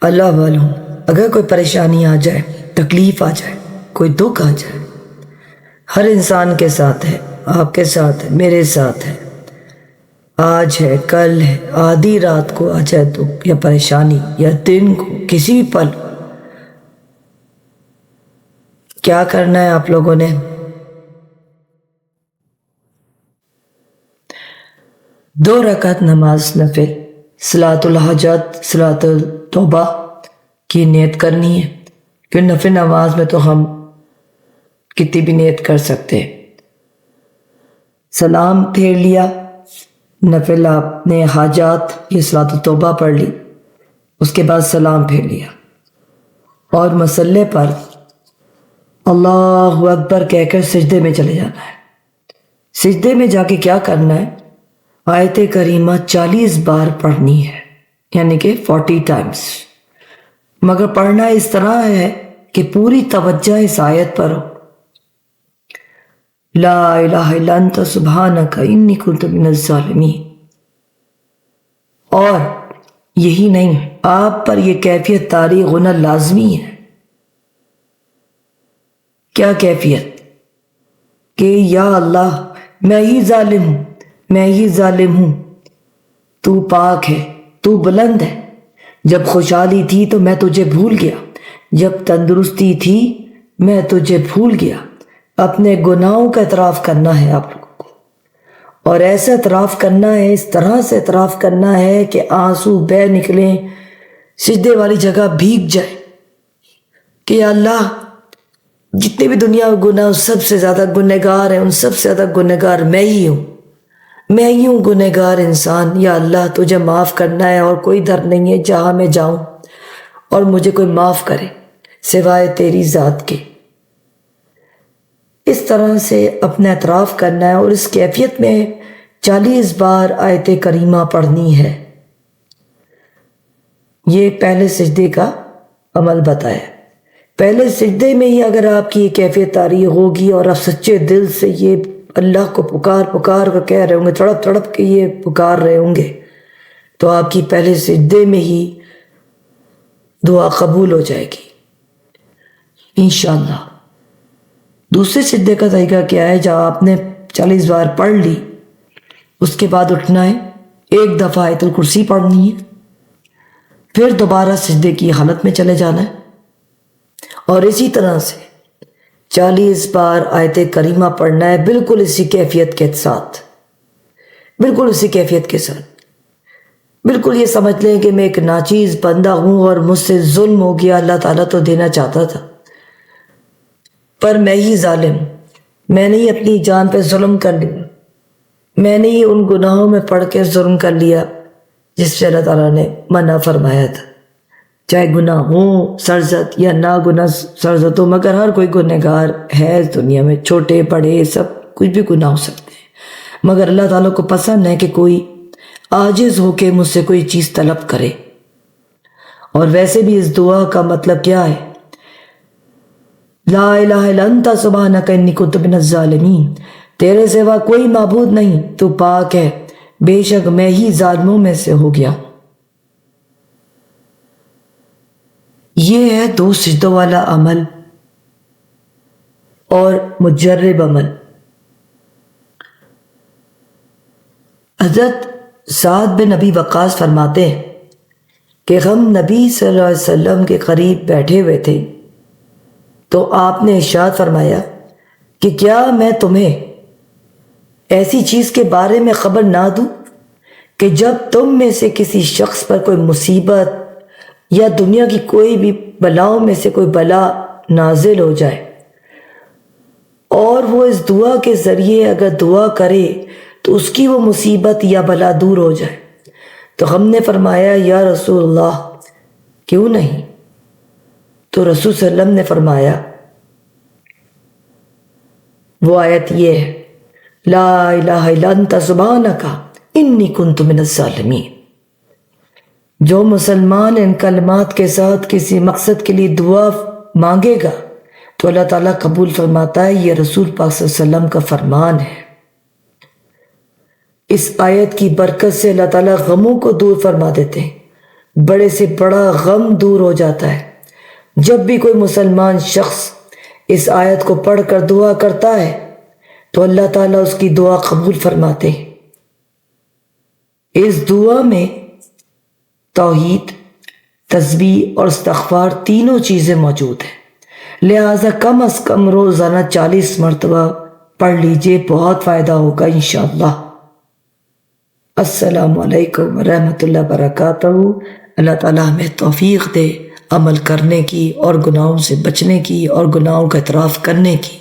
اللہ والوں، اگر کوئی پریشانی آ جائے، تکلیف آ جائے، کوئی دکھ آ جائے، ہر انسان کے ساتھ ہے، آپ کے ساتھ ہے، میرے ساتھ ہے، آج ہے، کل ہے، آدھی رات کو آ جائے دکھ یا پریشانی، یا دن کو، کسی بھی پل، کیا کرنا ہے آپ لوگوں نے؟ دو رکعت نماز نفل، صلاۃ الحاجات، صلاۃ التوبہ کی نیت کرنی ہے، کہ نفل نماز میں تو ہم کتنی بھی نیت کر سکتے ہیں۔ سلام پھیر لیا، نفل آپ نے حاجات یہ صلاۃ التوبہ پڑھ لی، اس کے بعد سلام پھیر لیا، اور مصلی پر اللہ اکبر کہہ کر سجدے میں چلے جانا ہے۔ سجدے میں جا کے کیا کرنا ہے؟ آیت کریمہ 40 بار پڑھنی ہے، یعنی کہ 40 ٹائمز، مگر پڑھنا اس طرح ہے کہ پوری توجہ اس آیت پر ہو۔ لا الہ الا انت سبحانک انی کنت من الظالمین۔ اور یہی نہیں، آپ پر یہ کیفیت طاری ہونا لازمی ہے۔ کیا کیفیت؟ کہ یا اللہ میں ہی ظالم ہوں، میں ہی ظالم ہوں، تو پاک ہے، تو بلند ہے۔ جب خوشحالی تھی تو میں تجھے بھول گیا، جب تندرستی تھی میں تجھے بھول گیا۔ اپنے گناہوں کا اعتراف کرنا ہے آپ لوگوں کو، اور ایسا اعتراف کرنا ہے، اس طرح سے اعتراف کرنا ہے کہ آنسو بہہ نکلیں، سجدے والی جگہ بھیگ جائے کہ یا اللہ جتنے بھی دنیا میں گناہ، سب سے زیادہ گنہگار ہیں، ان سب سے زیادہ گنہگار میں ہی ہوں، میں ہی ہوں گنہگار انسان۔ یا اللہ تجھے معاف کرنا ہے، اور کوئی در نہیں ہے جہاں میں جاؤں اور مجھے کوئی معاف کرے سوائے تیری ذات کے۔ اس طرح سے اپنا اعتراف کرنا ہے، اور اس کیفیت میں 40 بار آیت کریمہ پڑھنی ہے۔ یہ پہلے سجدے کا عمل بتایا۔ پہلے سجدے میں ہی اگر آپ کی یہ کیفیت طاری ہوگی، اور آپ سچے دل سے یہ اللہ کو پکار پکار کر کہہ رہے ہوں گے، تڑپ تڑپ کے یہ پکار رہے ہوں گے، تو آپ کی پہلے سجدے میں ہی دعا قبول ہو جائے گی انشاءاللہ۔ دوسرے سجدے کا طریقہ کیا ہے؟ جب آپ نے 40 بار پڑھ لی، اس کے بعد اٹھنا ہے، ایک دفعہ آیت الکرسی پڑھنی ہے، پھر دوبارہ سجدے کی حالت میں چلے جانا ہے، اور اسی طرح سے 40 بار آیت کریمہ پڑھنا ہے، بالکل اسی کیفیت کے ساتھ، بالکل اسی کیفیت کے ساتھ۔ بالکل یہ سمجھ لیں کہ میں ایک ناچیز بندہ ہوں اور مجھ سے ظلم ہو گیا، اللہ تعالیٰ تو دینا چاہتا تھا پر میں ہی ظالم ہوں، میں نے ہی اپنی جان پہ ظلم کر لیا، میں نے ہی ان گناہوں میں پڑھ کے ظلم کر لیا جس سے اللہ تعالیٰ نے منع فرمایا تھا، چاہے گناہ ہوں سرزد یا نہ گناہ سرزد ہو، مگر ہر کوئی گنہگار ہے اس دنیا میں، چھوٹے بڑے سب کچھ بھی گناہ ہو سکتے ہیں، مگر اللہ تعالیٰ کو پسند ہے کہ کوئی عاجز ہو کے مجھ سے کوئی چیز طلب کرے۔ اور ویسے بھی اس دعا کا مطلب کیا ہے؟ لا الہ الا انت سبحانک انی کنت من الظالمین، تیرے سوا کوئی معبود نہیں، تو پاک ہے، بے شک میں ہی ظالموں میں سے ہو گیا ہوں۔ یہ ہے 2 سجدوں والا عمل اور مجرب عمل۔ حضرت سعد بن ابی وقاص فرماتے ہیں کہ ہم نبی صلی اللہ علیہ وسلم کے قریب بیٹھے ہوئے تھے، تو آپ نے ارشاد فرمایا کہ کیا میں تمہیں ایسی چیز کے بارے میں خبر نہ دوں کہ جب تم میں سے کسی شخص پر کوئی مصیبت یا دنیا کی کوئی بھی بلاؤں میں سے کوئی بلا نازل ہو جائے، اور وہ اس دعا کے ذریعے اگر دعا کرے تو اس کی وہ مصیبت یا بلا دور ہو جائے؟ تو ہم نے فرمایا یا رسول اللہ کیوں نہیں؟ تو رسول صلی اللہ علیہ وسلم نے فرمایا وہ آیت یہ ہے، لا الہ الا انت سبحانک انی کنت من الظالمین۔ جو مسلمان ان کلمات کے ساتھ کسی مقصد کے لیے دعا مانگے گا تو اللہ تعالیٰ قبول فرماتا ہے، یہ رسول پاک صلی اللہ علیہ وسلم کا فرمان ہے۔ اس آیت کی برکت سے اللہ تعالیٰ غموں کو دور فرما دیتے ہیں، بڑے سے بڑا غم دور ہو جاتا ہے۔ جب بھی کوئی مسلمان شخص اس آیت کو پڑھ کر دعا کرتا ہے تو اللہ تعالیٰ اس کی دعا قبول فرماتے ہیں۔ اس دعا میں توحید، تسبیح اور استغفار تینوں چیزیں موجود ہیں، لہٰذا کم از کم روزانہ 40 مرتبہ پڑھ لیجئے، بہت فائدہ ہوگا انشاءاللہ۔ السلام علیکم ورحمۃ اللہ وبرکاتہ۔ اللہ تعالیٰ ہمیں توفیق دے عمل کرنے کی اور گناہوں سے بچنے کی اور گناہوں کا اعتراف کرنے کی۔